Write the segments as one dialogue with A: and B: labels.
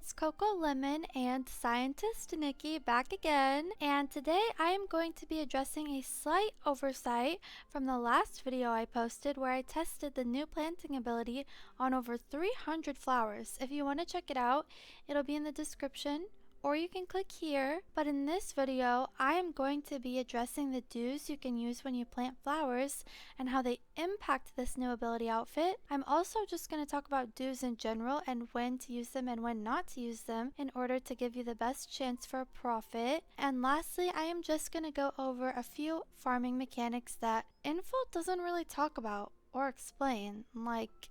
A: it's Coco Lemon and Scientist Nikki back again, and today I am going to be addressing a slight oversight from the last video I posted where I tested the new planting ability on over 300 flowers. If you want to check it out, it'll be in the description, or you can click here. But in this video, I am going to be addressing the do's you can use when you plant flowers and how they impact this new ability outfit. I'm also just going to talk about do's in general and when to use them and when not to use them in order to give you the best chance for a profit. And lastly, I am just going to go over a few farming mechanics that Infold doesn't really talk about or explain, like,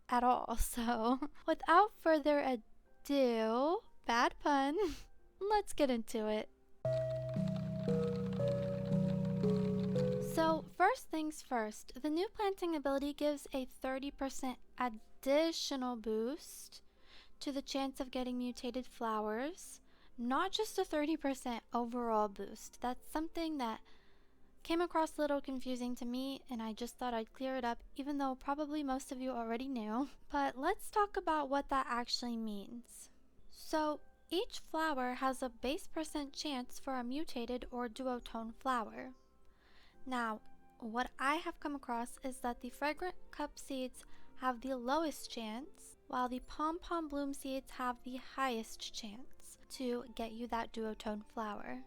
A: at all. So, without further ado, bad pun, let's get into it. So first things first, the new planting ability gives a 30% additional boost to the chance of getting mutated flowers, not just a 30% overall boost. That's something that came across a little confusing to me, and I just thought I'd clear it up, even though probably most of you already knew. But let's talk about what that actually means. So each flower has a base percent chance for a mutated or duotone flower. Now, what I have come across is that the fragrant cup seeds have the lowest chance, while the pom-pom bloom seeds have the highest chance to get you that duotone flower.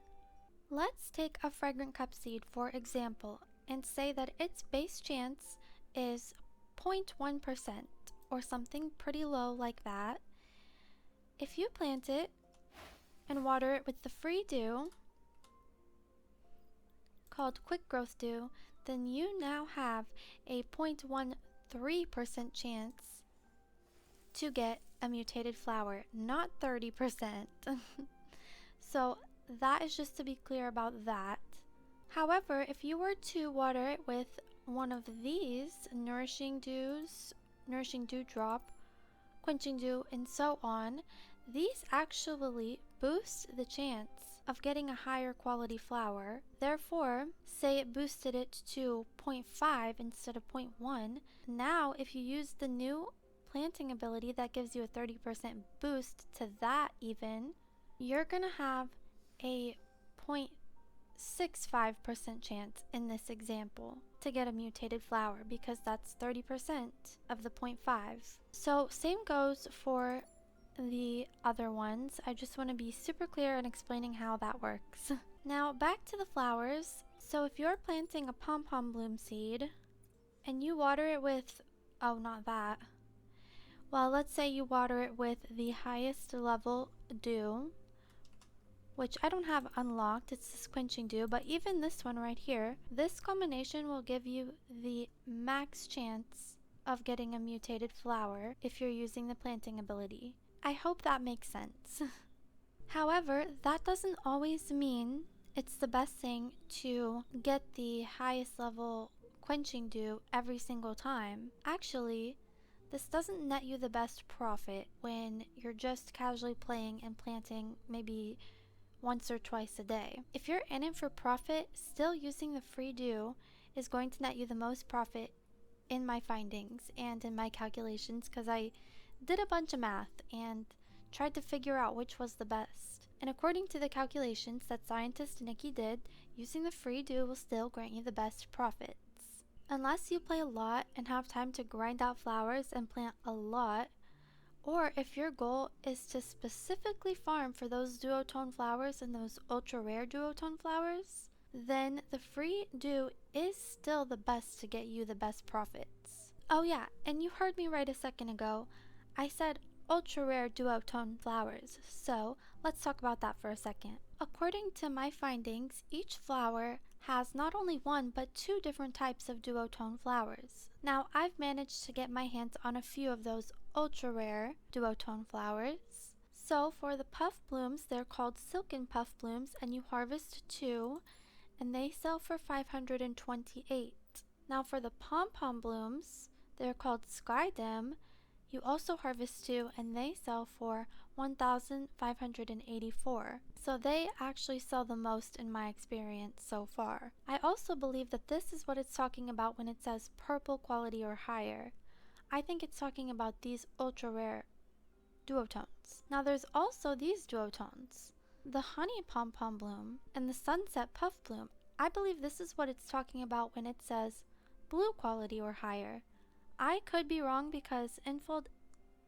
A: Let's take a fragrant cup seed for example and say that its base chance is 0.1% or something pretty low like that. If you plant it and water it with the free dew called quick growth dew, then you now have a 0.13% chance to get a mutated flower, not 30%. So that is just to be clear about that. However, if you were to water it with one of these nourishing dews, nourishing dewdrop, quenching dew, and so on, these actually boost the chance of getting a higher quality flower. Therefore, say it boosted it to 0.5 instead of 0.1. Now, if you use the new planting ability that gives you a 30% boost to that even, you're gonna have a 0.65% chance in this example to get a mutated flower, because that's 30% of the 0.5. So same goes for the other ones. I just want to be super clear in explaining how that works. Now back to the flowers. So if you're planting a pom-pom bloom seed and you water it with, oh, not that. Well, let's say you water it with the highest level dew, which I don't have unlocked, it's this quenching dew, but even this one right here, this combination will give you the max chance of getting a mutated flower if you're using the planting ability. I hope that makes sense. However, that doesn't always mean it's the best thing to get the highest level quenching dew every single time. Actually, this doesn't net you the best profit when you're just casually playing and planting maybe once or twice a day. If you're in it for profit, still using the free dew is going to net you the most profit in my findings and in my calculations, because I did a bunch of math and tried to figure out which was the best. And according to the calculations that Scientist Nikki did, using the free dew will still grant you the best profits. Unless you play a lot and have time to grind out flowers and plant a lot, or if your goal is to specifically farm for those duotone flowers and those ultra rare duotone flowers, then the free dew is still the best to get you the best profits. Oh yeah, and you heard me right a second ago. I said ultra rare duotone flowers, so let's talk about that for a second. According to my findings, each flower has not only one but two different types of duotone flowers. Now, I've managed to get my hands on a few of those ultra rare duotone flowers. So for the puff blooms, they're called silken puff blooms, and you harvest two and they sell for 528. Now for the pom-pom blooms, they're called sky dim. You also harvest two and they sell for 1,584. So they actually sell the most in my experience so far. I also believe that this is what it's talking about when it says purple quality or higher. I think it's talking about these ultra rare duotones. Now there's also these duotones, the honey pom-pom bloom and the sunset puff bloom. I believe this is what it's talking about when it says blue quality or higher. I could be wrong because Infold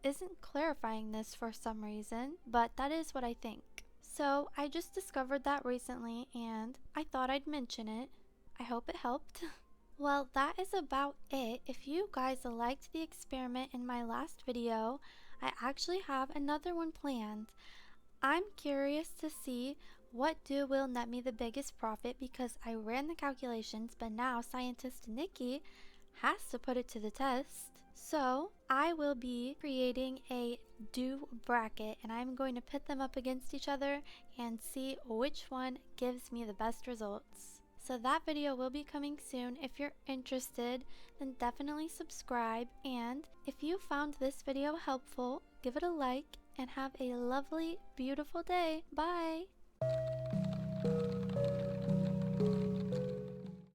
A: isn't clarifying this for some reason, but that is what I think. So I just discovered that recently and I thought I'd mention it. I hope it helped. Well, that is about it. If you guys liked the experiment in my last video, I actually have another one planned. I'm curious to see what will net me the biggest profit because I ran the calculations, but now scientist Nikki has to put it to the test. So I will be creating a do bracket and I'm going to pit them up against each other and see which one gives me the best results. So that video will be coming soon. If you're interested, then definitely subscribe, and if you found this video helpful, give it a like and have a lovely, beautiful day. Bye!